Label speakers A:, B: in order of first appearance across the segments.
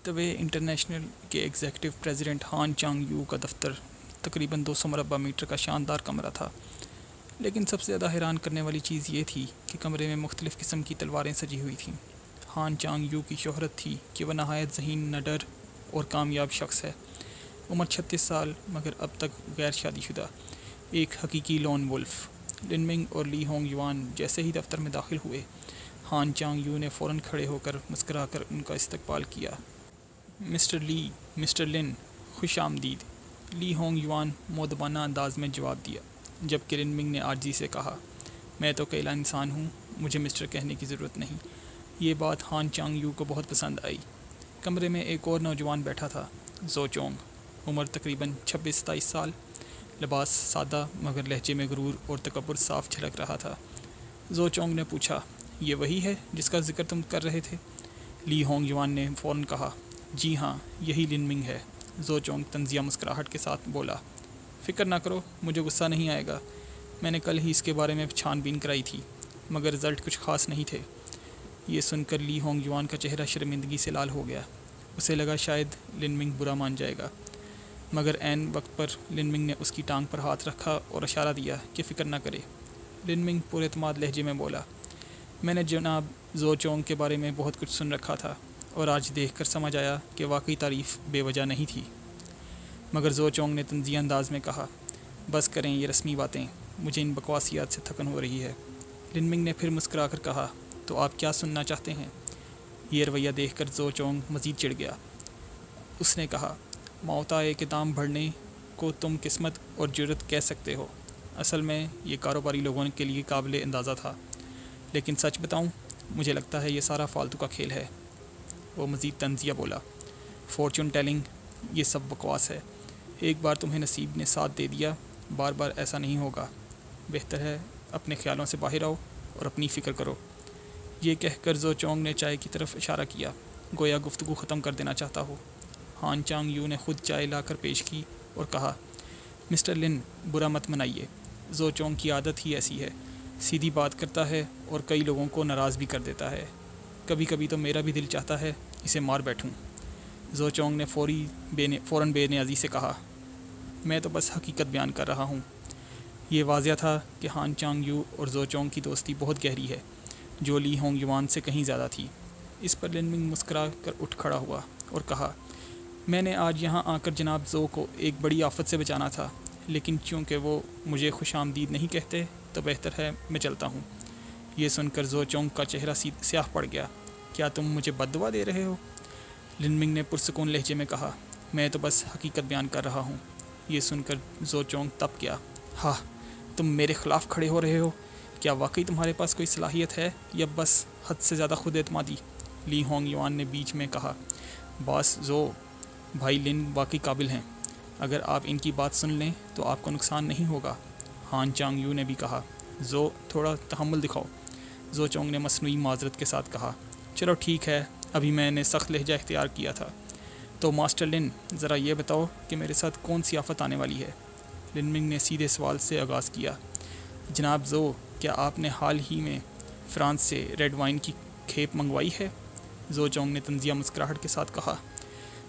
A: طوے international کے executive president ہان Chang you کا دفتر تقریباً 200 مربع میٹر کا شاندار کمرہ تھا، لیکن سب سے زیادہ حیران کرنے والی چیز یہ تھی کہ کمرے میں مختلف قسم کی تلواریں سجی ہوئی تھیں۔ ہان چانگ یو کی شہرت تھی کہ وہ نہایت ذہین، نڈر اور کامیاب شخص ہے۔ عمر 36 سال، مگر اب تک غیر شادی شدہ، ایک حقیقی لون وولف۔ لن منگ اور لی ہونگ یوان جیسے ہی دفتر میں داخل ہوئے، ہان چانگ یو نے فوراً کھڑے ہو کر مسکرا کر ان کا استقبال کیا۔ مسٹر لی، مسٹر لن، خوش آمدید، لی ہونگ یوان مؤدبانہ انداز میں جواب دیا، جبکہ لن منگ نے عاجزی سے کہا، میں تو اکیلا انسان ہوں، مجھے مسٹر کہنے کی ضرورت نہیں۔ یہ بات ہان چانگ یو کو بہت پسند آئی۔ کمرے میں ایک اور نوجوان بیٹھا تھا، زو چونگ، عمر تقریباً 26-27 سال، لباس سادہ مگر لہجے میں غرور اور تکبر صاف جھلک رہا تھا۔ زو چونگ نے پوچھا، یہ وہی ہے جس کا ذکر تم کر رہے تھے؟ لی ہونگ یوان نے فوراً کہا، جی ہاں، یہی لن منگ ہے۔ زو چونگ طنزیہ مسکراہٹ کے ساتھ بولا، فکر نہ کرو، مجھے غصہ نہیں آئے گا، میں نے کل ہی اس کے بارے میں چھان بین کرائی تھی، مگر رزلٹ کچھ خاص نہیں تھے۔ یہ سن کر لی ہونگ یوان کا چہرہ شرمندگی سے لال ہو گیا۔ اسے لگا شاید لن منگ برا مان جائے گا، مگر عین وقت پر لن منگ نے اس کی ٹانگ پر ہاتھ رکھا اور اشارہ دیا کہ فکر نہ کرے۔ لن منگ پر اعتماد لہجے میں بولا، میں نے جناب زو چونگ کے بارے میں بہت کچھ سن رکھا تھا اور آج دیکھ کر سمجھ آیا کہ واقعی تعریف بے وجہ نہیں تھی۔ مگر زو چونگ نے طنزیہ انداز میں کہا، بس کریں یہ رسمی باتیں، مجھے ان بکواسیات سے تھکن ہو رہی ہے۔ لن منگ نے پھر مسکرا کر کہا، تو آپ کیا سننا چاہتے ہیں؟ یہ رویہ دیکھ کر زو چونگ مزید چڑھ گیا۔ اس نے کہا، موتائے کے دام بڑھنے کو تم قسمت اور جرت کہہ سکتے ہو۔ اصل میں یہ کاروباری لوگوں کے لیے قابل اندازہ تھا، لیکن سچ بتاؤں، مجھے لگتا ہے یہ سارا فالتو کا کھیل ہے۔ وہ مزید طنزیہ بولا، فارچون ٹیلنگ، یہ سب بکواس ہے۔ ایک بار تمہیں نصیب نے ساتھ دے دیا، بار بار ایسا نہیں ہوگا۔ بہتر ہے اپنے خیالوں سے باہر آؤ اور اپنی فکر کرو۔ یہ کہہ کر زو چونگ نے چائے کی طرف اشارہ کیا، گویا گفتگو ختم کر دینا چاہتا ہو۔ ہان چانگ یو نے خود چائے لا کر پیش کی اور کہا، مسٹر لن، برا مت منائیے، زو چونگ کی عادت ہی ایسی ہے، سیدھی بات کرتا ہے اور کئی لوگوں کو ناراض بھی کر دیتا ہے۔ کبھی کبھی تو میرا بھی دل چاہتا ہے اسے مار بیٹھوں۔ زو چونگ نے فوراً بے نیازی سے کہا، میں تو بس حقیقت بیان کر رہا ہوں۔ یہ واضح تھا کہ ہان چانگ یو اور زو چونگ کی دوستی بہت گہری ہے، جو لی ہونگ یوان سے کہیں زیادہ تھی۔ اس پر لن منگ مسکرا کر اٹھ کھڑا ہوا اور کہا، میں نے آج یہاں آ کر جناب زو کو ایک بڑی آفت سے بچانا تھا، لیکن چونکہ وہ مجھے خوش آمدید نہیں کہتے تو بہتر ہے میں چلتا ہوں۔ یہ سن کر زو چونگ کا چہرہ سیاہ پڑ گیا، کیا تم مجھے بد دعا دے رہے ہو؟ لن منگ نے پرسکون لہجے میں کہا، میں تو بس حقیقت بیان کر رہا ہوں۔ یہ سن کر زو چونگ تپ گیا، ہاں، تم میرے خلاف کھڑے ہو رہے ہو؟ کیا واقعی تمہارے پاس کوئی صلاحیت ہے یا بس حد سے زیادہ خود اعتمادی؟ لی ہونگ یوان نے بیچ میں کہا، باس زو، بھائی لن واقعی قابل ہیں، اگر آپ ان کی بات سن لیں تو آپ کو نقصان نہیں ہوگا۔ ہان چانگ یو نے بھی کہا، زو، تھوڑا تحمل دکھاؤ۔ زو چونگ نے مصنوعی معذرت کے ساتھ کہا، چلو ٹھیک ہے، ابھی میں نے سخت لہجہ اختیار کیا تھا۔ تو ماسٹر لن، ذرا یہ بتاؤ کہ میرے ساتھ کون سی آفت آنے والی ہے؟ لن منگ نے سیدھے سوال سے آغاز کیا، جناب زو، کیا آپ نے حال ہی میں فرانس سے ریڈ وائن کی کھیپ منگوائی ہے؟ زو چونگ نے طنزیہ مسکراہٹ کے ساتھ کہا،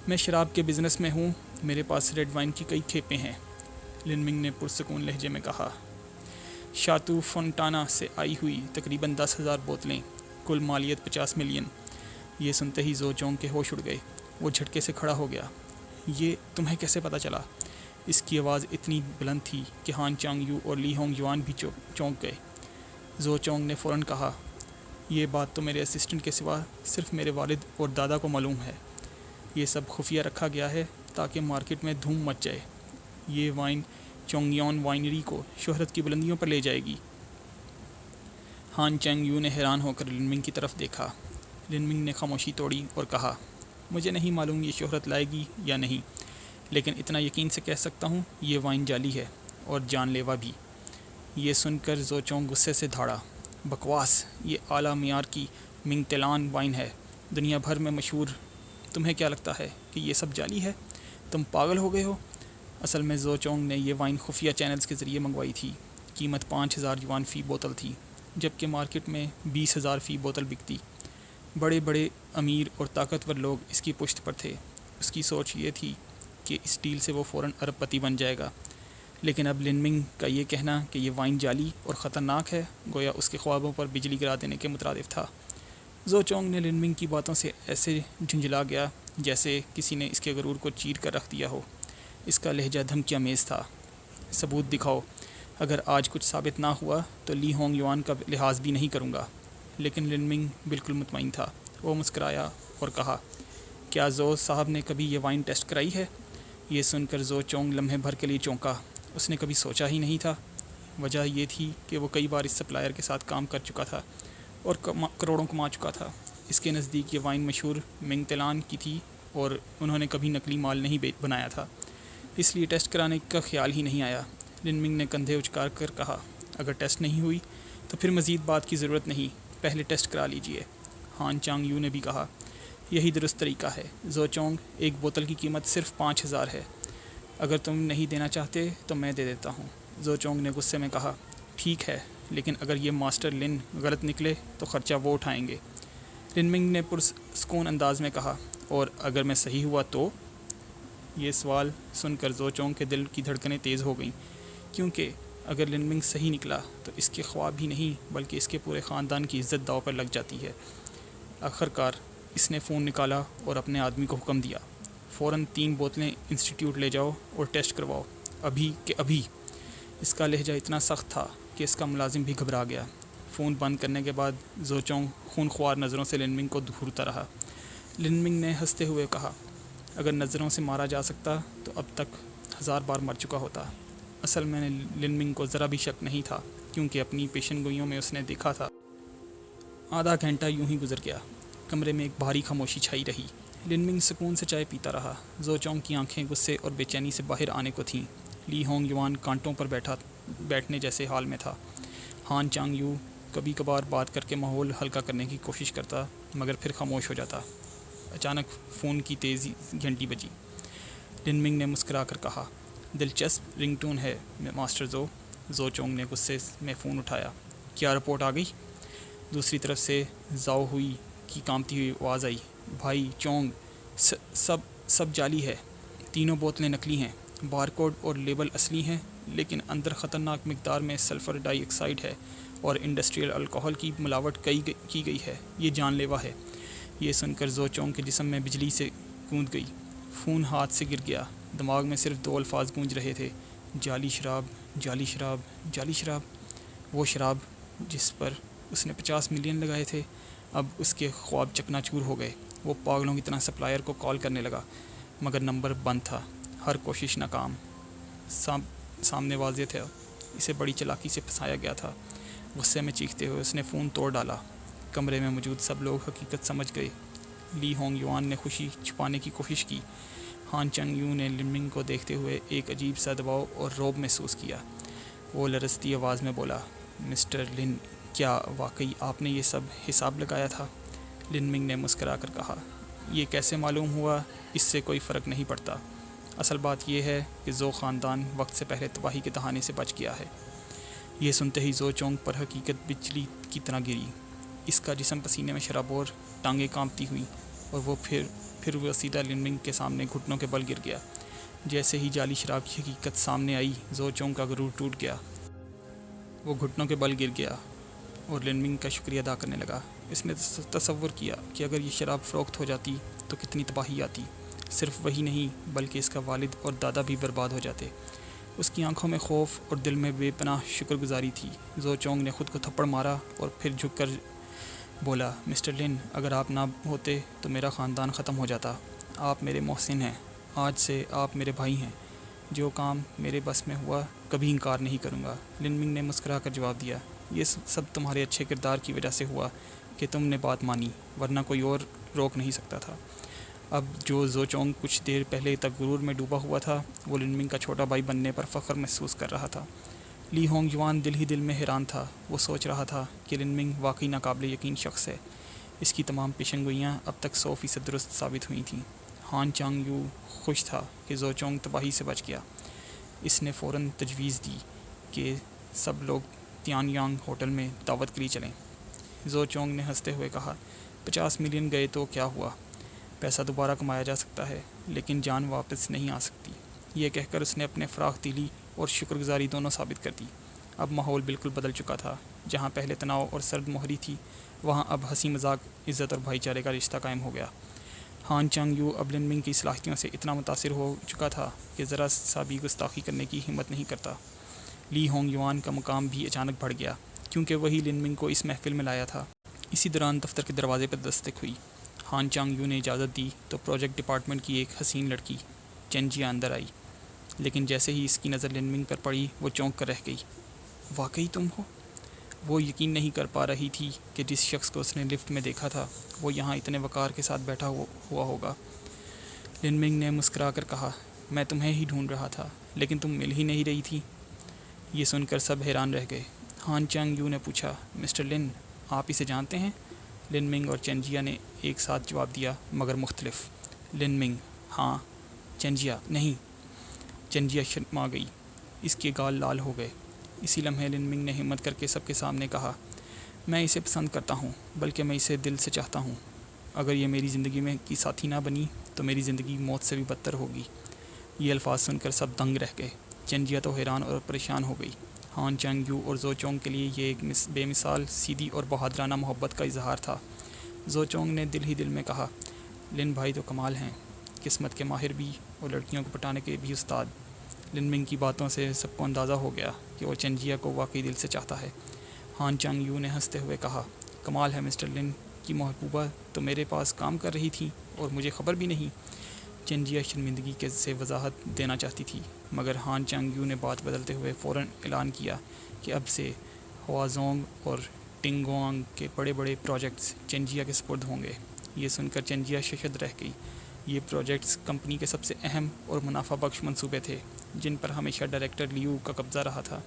A: میں شراب کے بزنس میں ہوں، میرے پاس ریڈ وائن کی کئی کھیپیں ہیں۔ لن منگ نے پرسکون لہجے میں کہا، شاتو فونٹانا سے آئی ہوئی تقریباً 10,000 بوتلیں، کل مالیت 50 ملین۔ یہ سنتے ہی زو چونگ کے ہوش اڑ گئے، وہ جھٹکے سے کھڑا ہو گیا۔ یہ تمہیں کیسے پتہ چلا؟ اس کی آواز اتنی بلند تھی کہ ہان چانگ یو اور لی ہونگ یوان بھی چونک گئے۔ زو چونگ نے فوراً کہا، یہ بات تو میرے اسسٹنٹ کے سوا صرف میرے والد اور دادا کو معلوم ہے۔ یہ سب خفیہ رکھا گیا ہے تاکہ مارکیٹ میں دھوم مچ جائے۔ یہ وائن چونگیون وائنری کو شہرت کی بلندیوں پر لے جائے گی۔ ہان چانگ یو نے حیران ہو کر لن منگ کی طرف دیکھا۔ لن منگ نے خاموشی توڑی اور کہا، مجھے نہیں معلوم یہ شہرت لائے گی یا نہیں، لیکن اتنا یقین سے کہہ سکتا ہوں یہ وائن جعلی ہے اور جان لیوا بھی۔ یہ سن کر زو چونگ غصے سے دھاڑا، بکواس، یہ اعلیٰ معیار کی منگ تیلان وائن ہے، دنیا بھر میں مشہور۔ تمہیں کیا لگتا ہے کہ یہ سب جعلی ہے؟ تم پاگل ہو گئے ہو؟ اصل میں زو چونگ نے یہ وائن خفیہ چینلز کے ذریعے منگوائی تھی۔ قیمت 5,000 یوان فی بوتل تھی، جبکہ مارکیٹ میں 20,000 فی بوتل بکتی۔ بڑے بڑے امیر اور طاقتور لوگ اس کی پشت پر تھے۔ اس کی سوچ یہ تھی کہ اس ڈیل سے وہ فوراً ارب پتی بن جائے گا، لیکن اب لن منگ کا یہ کہنا کہ یہ وائن جعلی اور خطرناک ہے گویا اس کے خوابوں پر بجلی گرا دینے کے مترادف تھا۔ زو چونگ نے لن منگ کی باتوں سے ایسے جھنجھلا گیا جیسے کسی نے اس کے غرور کو چیر کر رکھ دیا ہو۔ اس کا لہجہ دھمکیاں میز تھا۔ ثبوت دکھاؤ، اگر آج کچھ ثابت نہ ہوا تو لی ہونگ یوان کا لحاظ بھی نہیں کروں گا۔ لیکن لن منگ بالکل مطمئن تھا۔ وہ مسکرایا اور کہا، کیا زو صاحب نے کبھی یہ وائن ٹیسٹ کرائی ہے؟ یہ سن کر زو چونگ لمحے بھر کے لیے چونکا۔ اس نے کبھی سوچا ہی نہیں تھا۔ وجہ یہ تھی کہ وہ کئی بار اس سپلائر کے ساتھ کام کر چکا تھا اور کروڑوں کما چکا تھا۔ اس کے نزدیک یہ وائن مشہور منگ تیلان کی تھی اور انہوں نے کبھی نقلی مال نہیں بنایا تھا، اس لیے ٹیسٹ کرانے کا خیال ہی نہیں آیا۔ لن منگ نے کندھے اچکار کر کہا، اگر ٹیسٹ نہیں ہوئی تو پھر مزید بات کی ضرورت نہیں، پہلے ٹیسٹ کرا لیجئے۔ ہان چانگ یو نے بھی کہا، یہی درست طریقہ ہے زو چونگ، ایک بوتل کی قیمت صرف 5000 ہے، اگر تم نہیں دینا چاہتے تو میں دے دیتا ہوں۔ زو چونگ نے غصے میں کہا، ٹھیک ہے، لیکن اگر یہ ماسٹر لن غلط نکلے تو خرچہ وہ اٹھائیں گے۔ لن منگ نے پرسکون انداز میں کہا، اور اگر میں صحیح ہوا تو؟ یہ سوال سن کر زو چونگ کے دل کی دھڑکنیں تیز ہو گئیں، کیونکہ اگر لن منگ صحیح نکلا تو اس کے خواب ہی نہیں بلکہ اس کے پورے خاندان کی عزت داؤ پر لگ جاتی ہے۔ آخرکار اس نے فون نکالا اور اپنے آدمی کو حکم دیا، فوراً 3 بوتلیں انسٹیٹیوٹ لے جاؤ اور ٹیسٹ کرواؤ، ابھی کہ ابھی۔ اس کا لہجہ اتنا سخت تھا کہ اس کا ملازم بھی گھبرا گیا۔ فون بند کرنے کے بعد زو چونگ خونخوار نظروں سے لن منگ کو گھورتا رہا۔ لن منگ نے ہنستے ہوئے کہا، اگر نظروں سے مارا جا سکتا تو اب تک 1000 بار مر چکا ہوتا۔ اصل میں نے لن منگ کو ذرا بھی شک نہیں تھا، کیونکہ اپنی پیشن گوئیوں میں اس نے دیکھا تھا۔ آدھا گھنٹہ یوں ہی گزر گیا۔ کمرے میں ایک بھاری خاموشی چھائی رہی۔ لن منگ سکون سے چائے پیتا رہا۔ زو چونگ کی آنکھیں غصے اور بے چینی سے باہر آنے کو تھیں۔ لی ہونگ یوان کانٹوں پر بیٹھنے جیسے حال میں تھا۔ ہان چانگ یو کبھی کبھار بات کر کے ماحول ہلکا کرنے کی کوشش کرتا، مگر پھر خاموش ہو جاتا۔ اچانک فون کی تیزی گھنٹی بجی۔ لن منگ نے مسکرا کر کہا، دلچسپ رنگ ٹون ہے ماسٹر زو۔ زو چونگ نے غصے میں فون اٹھایا، کیا رپورٹ آ گئی؟ دوسری طرف سے زاؤ ہوئی کی کانپتی ہوئی آواز آئی، بھائی چونگ، سب جعلی ہے، تینوں بوتلیں نکلی ہیں، بارکوڈ اور لیبل اصلی ہیں، لیکن اندر خطرناک مقدار میں سلفر ڈائی آکسائڈ ہے اور انڈسٹریل الکوہل کی ملاوٹ کی گئی ہے، یہ جان لیوا ہے۔ یہ سن کر زو چونگ کے جسم میں بجلی سے گوند گئی۔ فون ہاتھ سے گر گیا۔ دماغ میں صرف 2 الفاظ گونج رہے تھے، جعلی شراب، جعلی شراب، جعلی شراب۔ وہ شراب جس پر اس نے 50 ملین لگائے تھے، اب اس کے خواب چکنا چور ہو گئے۔ وہ پاگلوں کی طرح سپلائر کو کال کرنے لگا، مگر نمبر بند تھا، ہر کوشش ناکام۔ سامنے واضح تھا، اسے بڑی چالاکی سے پھنسایا گیا تھا۔ غصے میں چیختے ہوئے اس نے فون توڑ ڈالا۔ کمرے میں موجود سب لوگ حقیقت سمجھ گئے۔ لی ہونگ یوان نے خوشی چھپانے کی کوشش کی۔ ہان چنگ یو نے لن منگ کو دیکھتے ہوئے ایک عجیب سا دباؤ اور رعب محسوس کیا۔ وہ لرزتی آواز میں بولا، مسٹر لن، کیا واقعی آپ نے یہ سب حساب لگایا تھا؟ لن منگ نے مسکرا کر کہا، یہ کیسے معلوم ہوا اس سے کوئی فرق نہیں پڑتا، اصل بات یہ ہے کہ زو خاندان وقت سے پہلے تباہی کے دہانے سے بچ گیا ہے۔ یہ سنتے ہی زو چونگ پر حقیقت بجلی کی طرح گری۔ اس کا جسم پسینے میں شرابور، ٹانگیں کانپتی ہوئیں، اور وہ پھر وہ سیدھا لن منگ کے سامنے گھٹنوں کے بل گر گیا۔ جیسے ہی جعلی شراب کی حقیقت سامنے آئی، زو چونگ کا غرور ٹوٹ گیا۔ وہ گھٹنوں کے بل گر گیا اور لن منگ کا شکریہ ادا کرنے لگا۔ اس نے تصور کیا کہ اگر یہ شراب فروخت ہو جاتی تو کتنی تباہی آتی۔ صرف وہی نہیں بلکہ اس کا والد اور دادا بھی برباد ہو جاتے۔ اس کی آنکھوں میں خوف اور دل میں بے پناہ شکر گزاری تھی۔ زو چونگ نے خود کو تھپڑ مارا اور پھر جھک کر بولا، مسٹر لن، اگر آپ نہ ہوتے تو میرا خاندان ختم ہو جاتا۔ آپ میرے محسن ہیں، آج سے آپ میرے بھائی ہیں۔ جو کام میرے بس میں ہوا کبھی انکار نہیں کروں گا۔ لن منگ نے مسکرا کر جواب دیا، یہ سب تمہارے اچھے کردار کی وجہ سے ہوا کہ تم نے بات مانی، ورنہ کوئی اور روک نہیں سکتا تھا۔ اب جو زو چونگ کچھ دیر پہلے تک غرور میں ڈوبا ہوا تھا، وہ لن منگ کا چھوٹا بھائی بننے پر فخر محسوس کر رہا تھا۔ لی ہونگ یوان دل ہی دل میں حیران تھا۔ وہ سوچ رہا تھا کہ لن منگ واقعی ناقابل یقین شخص ہے۔ اس کی تمام پیشن گوئیاں اب تک 100% درست ثابت ہوئی تھیں۔ ہان چانگ یو خوش تھا کہ زو چونگ تباہی سے بچ گیا۔ اس نے فوراً تجویز دی کہ سب لوگ تیان یانگ ہوٹل میں دعوت کے لیے چلیں۔ زو چونگ نے ہنستے ہوئے کہا، 50 ملین گئے تو کیا ہوا، پیسہ دوبارہ کمایا جا سکتا ہے لیکن جان واپس نہیں آ سکتی۔ یہ کہہ کر اس نے اپنے فراخ دلی اور شکر گزاری دونوں ثابت کر دی۔ اب ماحول بالکل بدل چکا تھا۔ جہاں پہلے تناؤ اور سرد مہری تھی، وہاں اب ہنسی مذاق، عزت اور بھائی چارے کا رشتہ قائم ہو گیا۔ ہان چانگ یو اب لن منگ کی صلاحیتوں سے اتنا متاثر ہو چکا تھا کہ ذرا سا بھی گستاخی کرنے کی ہمت نہیں کرتا۔ لی ہونگ یوان کا مقام بھی اچانک بڑھ گیا کیونکہ وہی لن منگ کو اس محفل میں لایا تھا۔ اسی دوران دفتر کے دروازے پر دستک ہوئی۔ ہان چانگ یو نے اجازت دی تو پروجیکٹ ڈپارٹمنٹ کی ایک حسین لڑکی چین جیا اندر آئی، لیکن جیسے ہی اس کی نظر لن منگ پر پڑی وہ چونک کر رہ گئی۔ واقعی تم ہو؟ وہ یقین نہیں کر پا رہی تھی کہ جس شخص کو اس نے لفٹ میں دیکھا تھا وہ یہاں اتنے وقار کے ساتھ بیٹھا ہوا ہوگا۔ لن منگ نے مسکرا کر کہا، میں تمہیں ہی ڈھونڈ رہا تھا لیکن تم مل ہی نہیں رہی تھی۔ یہ سن کر سب حیران رہ گئے۔ ہان چانگ یو نے پوچھا، مسٹر لن، آپ اسے جانتے ہیں؟ لن منگ اور چین جیا نے ایک ساتھ جواب دیا مگر مختلف۔ لن منگ، ہاں۔ چین جیا، نہیں۔ چین جیا شرما گئی، اس کے گال لال ہو گئے۔ اسی لمحے لن منگ نے ہمت کر کے سب کے سامنے کہا، میں اسے پسند کرتا ہوں، بلکہ میں اسے دل سے چاہتا ہوں۔ اگر یہ میری زندگی میں کی ساتھی نہ بنی تو میری زندگی موت سے بھی بدتر ہوگی۔ یہ الفاظ سن کر سب دنگ رہ گئے۔ چین جیا تو حیران اور پریشان ہو گئی۔ ہان چانگ یو اور زو چونگ کے لیے یہ ایک بے مثال، سیدھی اور بہادرانہ محبت کا اظہار تھا۔ زو چونگ نے دل ہی دل میں کہا، لن بھائی تو کمال ہیں، قسمت کے ماہر بھی اور لڑکیوں کو پٹانے کے بھی استاد۔ لن منگ کی باتوں سے سب کو اندازہ ہو گیا کہ وہ چین جیا کو واقعی دل سے چاہتا ہے۔ ہان چانگ یو نے ہنستے ہوئے کہا، کمال ہے، مسٹر لن کی محبوبہ تو میرے پاس کام کر رہی تھی اور مجھے خبر بھی نہیں۔ چین جیا شرمندگی سے وضاحت دینا چاہتی تھی مگر ہان چانگ یو نے بات بدلتے ہوئے فوراً اعلان کیا کہ اب سے ہوا زونگ اور ٹنگوانگ کے بڑے بڑے پروجیکٹس چین جیا کے سپرد ہوں گے۔ یہ سن کر چین جیا ششد رہ گئی۔ یہ پروجیکٹس کمپنی کے سب سے اہم اور منافع بخش منصوبے تھے جن پر ہمیشہ ڈائریکٹر لیو کا قبضہ رہا تھا۔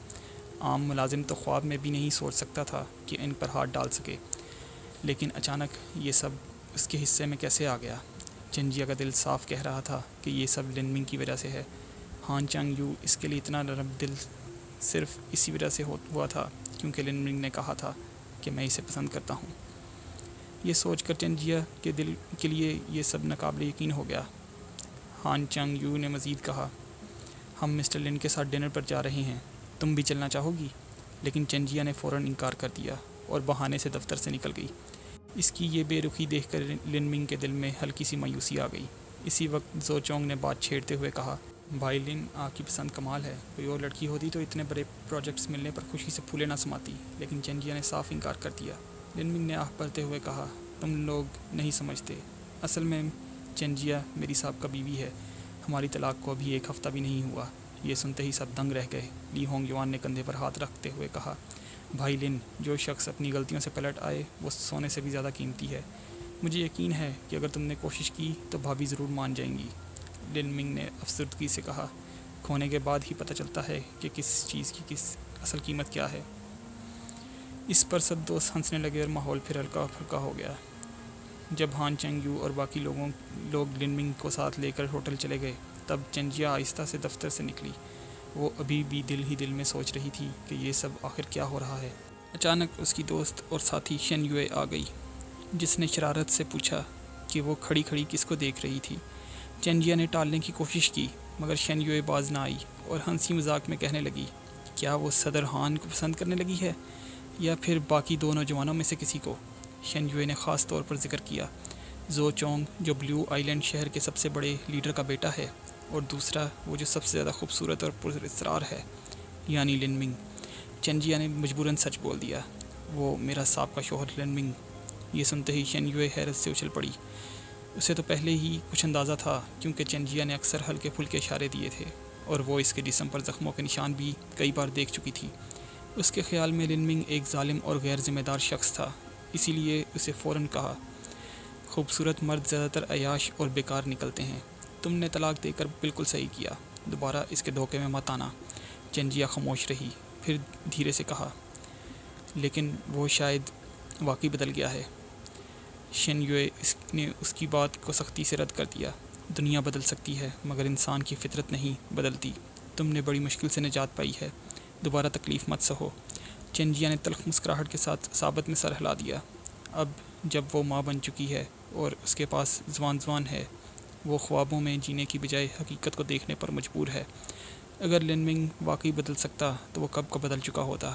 A: عام ملازم تو خواب میں بھی نہیں سوچ سکتا تھا کہ ان پر ہاتھ ڈال سکے، لیکن اچانک یہ سب اس کے حصے میں کیسے آ گیا؟ چین جیا کا دل صاف کہہ رہا تھا کہ یہ سب لن منگ کی وجہ سے ہے۔ ہان چانگ یو اس کے لیے اتنا نرم دل صرف اسی وجہ سے ہوا تھا کیونکہ لن منگ نے کہا تھا کہ میں اسے پسند کرتا ہوں۔ یہ سوچ کر چین جیا کے دل کے لیے یہ سب ناقابل یقین ہو گیا۔ ہان چانگ یو نے مزید کہا، ہم مسٹر لن کے ساتھ ڈنر پر جا رہے ہیں، تم بھی چلنا چاہو گی؟ لیکن چین جیا نے فوراً انکار کر دیا اور بہانے سے دفتر سے نکل گئی۔ اس کی یہ بے رخی دیکھ کر لن منگ کے دل میں ہلکی سی مایوسی آ گئی۔ اسی وقت زو چونگ نے بات چھیڑتے ہوئے کہا، بھائی لن، آپ کی پسند کمال ہے، کوئی اور لڑکی ہوتی تو اتنے بڑے پروجیکٹس ملنے پر خوشی سے پھولے نہ سماتی، لیکن چین جیا نے صاف انکار کر دیا۔ لن منگ نے آہ بھرتے ہوئے کہا، تم لوگ نہیں سمجھتے، اصل میں چین جیا میری سابقہ بیوی ہے، ہماری طلاق کو ابھی ایک ہفتہ بھی نہیں ہوا۔ یہ سنتے ہی سب دنگ رہ گئے۔ لی ہونگ یوان نے کندھے پر ہاتھ رکھتے ہوئے کہا، بھائی لن، جو شخص اپنی غلطیوں سے پلٹ آئے وہ سونے سے بھی زیادہ قیمتی ہے۔ مجھے یقین ہے کہ اگر تم نے کوشش کی تو بھابھی ضرور مان جائیں گی۔ لن منگ نے افسردگی سے کہا، کھونے کے بعد ہی پتہ چلتا ہے کہ کس چیز کی اصل قیمت کیا ہے۔ اس پر سب دوست ہنسنے لگے اور ماحول پھر ہلکا پھلکا ہو گیا۔ جب ہان چانگ یو اور باقی لوگ لن منگ کو ساتھ لے کر ہوٹل چلے گئے تب چین جیا آہستہ سے دفتر سے نکلی۔ وہ ابھی بھی دل ہی دل میں سوچ رہی تھی کہ یہ سب آخر کیا ہو رہا ہے۔ اچانک اس کی دوست اور ساتھی شین یوئے آ گئی، جس نے شرارت سے پوچھا کہ وہ کھڑی کھڑی کس کو دیکھ رہی تھی۔ چین جیا نے ٹالنے کی کوشش کی مگر شین یوئے باز نہ آئی اور ہنسی مذاق میں کہنے لگی، کیا وہ صدر ہان کو پسند کرنے لگی ہے یا پھر باقی دو نوجوانوں میں سے کسی کو؟ شین یوئے نے خاص طور پر ذکر کیا، زو چونگ جو بلیو آئی لینڈ شہر کے سب سے بڑے لیڈر کا بیٹا ہے، اور دوسرا وہ جو سب سے زیادہ خوبصورت اور پراسرار ہے، یعنی لن منگ۔ چین جیا نے مجبوراً سچ بول دیا، وہ میرا سابقہ شوہر لن منگ۔ یہ سنتے ہی شین یوئے حیرت سے اچھل پڑی۔ اسے تو پہلے ہی کچھ اندازہ تھا کیونکہ چین جیا نے اکثر ہلکے پھلکے اشارے دیے تھے اور وہ اس کے جسم پر زخموں کے نشان بھی کئی بار دیکھ چکی تھی۔ اس کے خیال میں لن منگ ایک ظالم اور غیر ذمہ دار شخص تھا، اسی لیے اسے فوراً کہا، خوبصورت مرد زیادہ تر عیاش اور بیکار نکلتے ہیں، تم نے طلاق دے کر بالکل صحیح کیا، دوبارہ اس کے دھوکے میں مت آنا۔ چین جیا خاموش رہی، پھر دھیرے سے کہا، لیکن وہ شاید واقعی بدل گیا ہے۔ شین یوئے نے اس کی بات کو سختی سے رد کر دیا، دنیا بدل سکتی ہے مگر انسان کی فطرت نہیں بدلتی، تم نے بڑی مشکل سے نجات پائی ہے، دوبارہ تکلیف مت سہو۔ چین جیا نے تلخ مسکراہٹ کے ساتھ ثابت میں سر ہلا دیا۔ اب جب وہ ماں بن چکی ہے اور اس کے پاس زوان ہے، وہ خوابوں میں جینے کی بجائے حقیقت کو دیکھنے پر مجبور ہے۔ اگر لن منگ واقعی بدل سکتا تو وہ کب کا بدل چکا ہوتا۔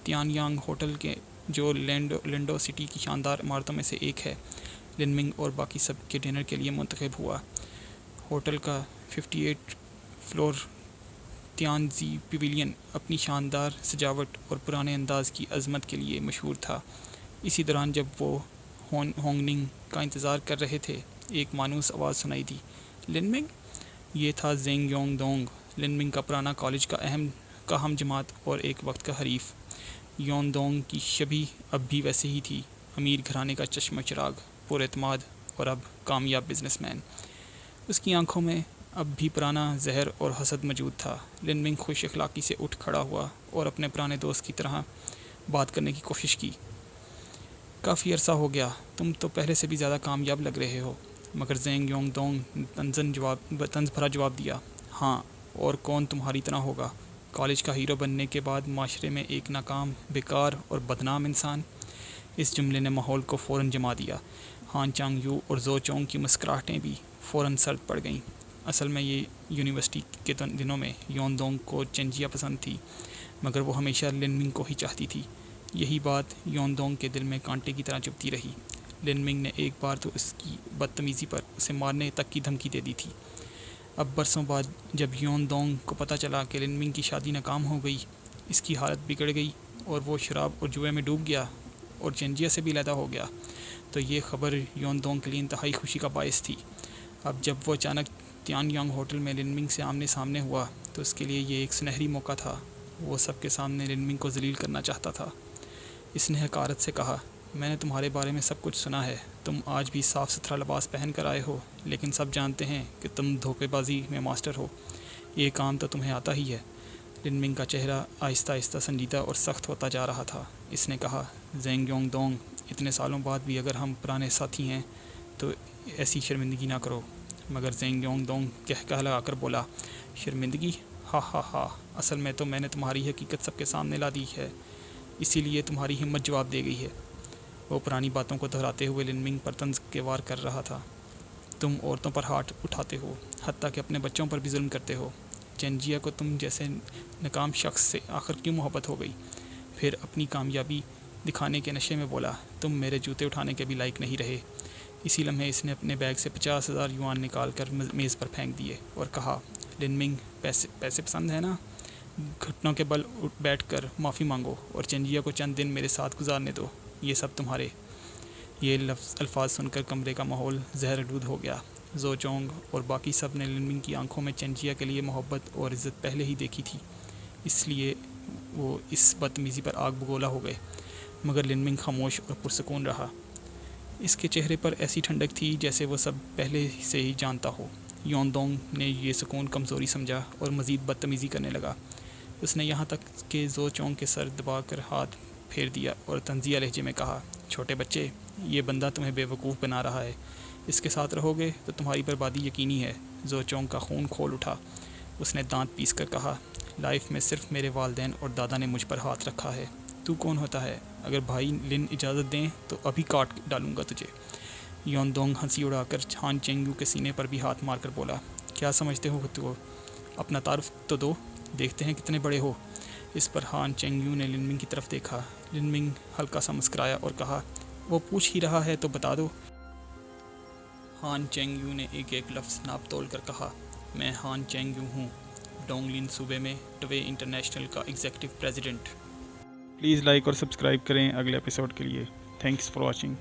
A: تیان یانگ ہوٹل کے جو لینڈو سٹی کی شاندار عمارتوں میں سے ایک ہے، لن منگ اور باقی سب کے ڈنر کے لیے منتخب ہوا۔ ہوٹل کا 58 فلور تیان زی پیویلین اپنی شاندار سجاوٹ اور پرانے انداز کی عظمت کے لیے مشہور تھا۔ اسی دوران جب وہ ہونگ کا انتظار کر رہے تھے، ایک مانوس آواز سنائی دی، لن منگ؟ یہ تھا زینگ یونگ دونگ، لن منگ کا پرانا کالج کا ہم جماعت اور ایک وقت کا حریف۔ یون دونگ کی شبیہ اب بھی ویسے ہی تھی، امیر گھرانے کا چشمہ چراغ، پر اعتماد اور اب کامیاب بزنس مین۔ اس کی آنکھوں میں اب بھی پرانا زہر اور حسد موجود تھا۔ لن منگ خوش اخلاقی سے اٹھ کھڑا ہوا اور اپنے پرانے دوست کی طرح بات کرنے کی کوشش کی۔ کافی عرصہ ہو گیا، تم تو پہلے سے بھی زیادہ کامیاب لگ رہے ہو۔ مگر زینگ یونگ دونگ نے طنز بھرا جواب دیا، ہاں، اور کون تمہاری طرح ہوگا، کالج کا ہیرو بننے کے بعد معاشرے میں ایک ناکام، بیکار اور بدنام انسان۔ اس جملے نے ماحول کو فوراً جما دیا۔ ہان چانگ یو اور زو چونگ کی مسکراہٹیں بھی فوراً سرد پڑ گئیں۔ اصل میں یہ یونیورسٹی کے دنوں میں یون دونگ کو چنجیا پسند تھی، مگر وہ ہمیشہ لن منگ کو ہی چاہتی تھی۔ یہی بات یون دونگ کے دل میں کانٹے کی طرح چبھتی رہی۔ لن منگ نے ایک بار تو اس کی بدتمیزی پر اسے مارنے تک کی دھمکی دے دی تھی۔ اب برسوں بعد جب یون دونگ کو پتہ چلا کہ لن منگ کی شادی ناکام ہو گئی، اس کی حالت بگڑ گئی اور وہ شراب اور جوئے میں ڈوب گیا اور چنجیا سے بھی علیحدہ ہو گیا، تو یہ خبر یون دونگ کے لیے انتہائی خوشی کا باعث تھی۔ اب جب وہ اچانک تیان یانگ ہوٹل میں لن منگ سے آمنے سامنے ہوا تو اس کے لیے یہ ایک سنہری موقع تھا۔ وہ سب کے سامنے لن منگ کو ذلیل کرنا چاہتا تھا۔ اس نے حقارت سے کہا، میں نے تمہارے بارے میں سب کچھ سنا ہے، تم آج بھی صاف ستھرا لباس پہن کر آئے ہو، لیکن سب جانتے ہیں کہ تم دھوکے بازی میں ماسٹر ہو، یہ کام تو تمہیں آتا ہی ہے۔ لن منگ کا چہرہ آہستہ آہستہ سنجیدہ اور سخت ہوتا جا رہا تھا۔ اس نے کہا، زینگ یونگ دونگ، اتنے سالوں بعد بھی اگر ہم پرانے ساتھی ہیں تو ایسی شرمندگی نہ کرو۔ مگر زینگ یونگ دونگ کہہ لگا کر بولا، شرمندگی؟ ہا ہا ہا، اصل میں تو میں نے تمہاری حقیقت سب کے سامنے لا دی ہے، اسی لیے تمہاری ہمت جواب دے گئی ہے۔ وہ پرانی باتوں کو دہراتے ہوئے لن منگ پر طنز کے وار کر رہا تھا، تم عورتوں پر ہاتھ اٹھاتے ہو، حتیٰ کہ اپنے بچوں پر بھی ظلم کرتے ہو۔ چنجیا کو تم جیسے ناکام شخص سے آخر کیوں محبت ہو گئی؟ پھر اپنی کامیابی دکھانے کے نشے میں بولا، تم میرے جوتے اٹھانے کے بھی لائق نہیں رہے۔ اسی لمحے اس نے اپنے بیگ سے 50,000 یوان نکال کر میز پر پھینک دیے اور کہا، لن منگ، پیسے پسند ہے نا؟ گھٹنوں کے بل بیٹھ کر معافی مانگو اور چنجیا کو چند دن میرے ساتھ گزارنے دو، یہ سب تمہارے۔ یہ الفاظ سن کر کمرے کا ماحول زہرآلود ہو گیا۔ زو چونگ اور باقی سب نے لن منگ کی آنکھوں میں چنجیا کے لیے محبت اور عزت پہلے ہی دیکھی تھی، اس لیے وہ اس بدتمیزی پر آگ بگولا ہو گئے۔ مگر لن منگ خاموش اور پرسکون رہا۔ اس کے چہرے پر ایسی ٹھنڈک تھی جیسے وہ سب پہلے سے ہی جانتا ہو۔ یون دونگ نے یہ سکون کمزوری سمجھا اور مزید بدتمیزی کرنے لگا۔ اس نے یہاں تک کہ زو چونگ کے سر دبا کر ہاتھ پھیر دیا اور طنزیہ لہجے میں کہا، چھوٹے بچے، یہ بندہ تمہیں بے وقوف بنا رہا ہے، اس کے ساتھ رہو گے تو تمہاری بربادی یقینی ہے۔ زو چونگ کا خون کھول اٹھا۔ اس نے دانت پیس کر کہا، لائف میں صرف میرے والدین اور دادا نے مجھ پر ہاتھ رکھا ہے، تو کون ہوتا ہے؟ اگر بھائی لن اجازت دیں تو ابھی کاٹ ڈالوں گا تجھے۔ یون دونگ ہنسی اڑا کر ہان چینگ یو کے سینے پر بھی ہاتھ مار کر بولا، کیا سمجھتے ہو خود کو؟ اپنا تعارف تو دو، دیکھتے ہیں کتنے بڑے ہو۔ اس پر ہان چینگ یو نے لن منگ کی طرف دیکھا۔ لن منگ ہلکا سا مسکرایا اور کہا، وہ پوچھ ہی رہا ہے تو بتا دو۔ ہان چینگ یو نے ایک ایک لفظ ناپ تول کر کہا، میں ہان چینگ یو ہوں، ڈونگ لن صوبے میں ٹوے انٹرنیشنل کا ایگزیکٹو پریزیڈنٹ۔ پلیز لائک اور سبسکرائب کریں اگلے ایپیسوڈ کے لیے۔ Thanks for watching.